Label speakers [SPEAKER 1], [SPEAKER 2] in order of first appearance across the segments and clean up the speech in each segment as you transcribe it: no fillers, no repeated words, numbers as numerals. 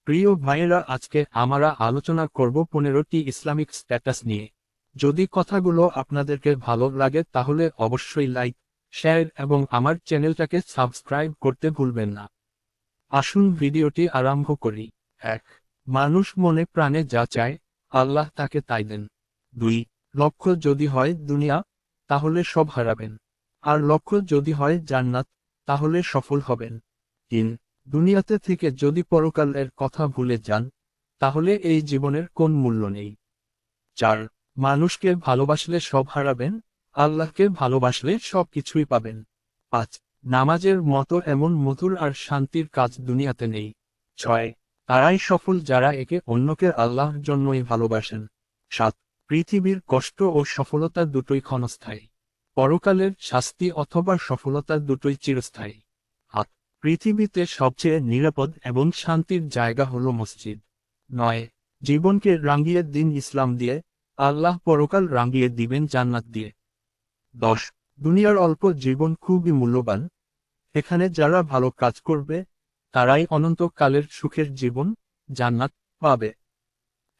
[SPEAKER 1] প্রিয় ভাইয়েরা, আজকে আমরা আলোচনা করব 15টি ইসলামিক স্ট্যাটাস নিয়ে। যদি কথাগুলো আপনাদেরকে ভালো লাগে তাহলে অবশ্যই লাইক, শেয়ার এবং আমার চ্যানেলটাকে সাবস্ক্রাইব করতে ভুলবেন না। আসুন ভিডিওটি আরম্ভ করি। 1. মানুষ মনে প্রাণে যা চায়, আল্লাহ তাকে তাই দেন। 2. লক্ষ্য যদি হয় দুনিয়া, তাহলে সব হারাবেন। আর লক্ষ্য যদি হয় জান্নাত, তাহলে সফল হবেন। 3. দুনিয়াতে থেকে যদি পরকালের কথা ভুলে যান, তাহলে এই জীবনের কোন মূল্য নেই। 4. মানুষকে ভালোবাসলে সব হারাবেন, আল্লাহকে ভালোবাসলে সব কিছুই পাবেন। 5. নামাজের মতো এমন মধুর আর শান্তির কাজ দুনিয়াতে নেই। 6. তারাই সফল যারা একে অন্যকে আল্লাহর জন্যই ভালোবাসেন। 7. পৃথিবীর কষ্ট ও সফলতা দুটোই ক্ষণস্থায়ী। পরকালের শাস্তি অথবা সফলতা দুটোই চিরস্থায়ী। 8. পৃথিবীতে সবচেয়ে নিরাপদ এবং শান্তির জায়গা হলো মসজিদ। 9. জীবনকে রাঙিয়ে দিন ইসলাম দিয়ে, আল্লাহ পরকাল রাঙিয়ে দিবেন জান্নাত দিয়ে। 10. দুনিয়ার অল্প জীবন খুবই মূল্যবান, এখানে যারা ভালো কাজ করবে তারাই অনন্তকালের সুখের জীবন, জান্নাত পাবে।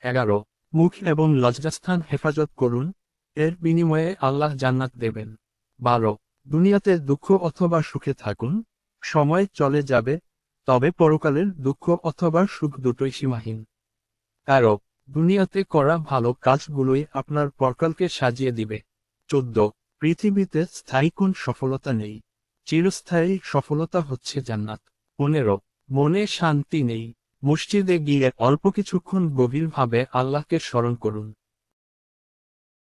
[SPEAKER 1] 11. মুখ এবং লজ্জাস্থান হেফাজত করুন, এর বিনিময়ে আল্লাহ জান্নাত দেবেন। 12. দুনিয়াতে দুঃখ অথবা সুখে থাকুন, সময় চলে যাবে, তবে পরকালের দুঃখ অথবা সুখ দুটোই সীমাহীন। 13. দুনিয়াতে করা ভালো কাজগুলোই আপনার পরকালকে সাজিয়ে দিবে। 14. পৃথিবীতে স্থায়ী কোন সফলতা নেই, চিরস্থায়ী সফলতা হচ্ছে জান্নাত। 15. মনে শান্তি নেই, মসজিদে গিয়ে অল্প কিছুক্ষণ গভীরভাবে আল্লাহকে স্মরণ করুন,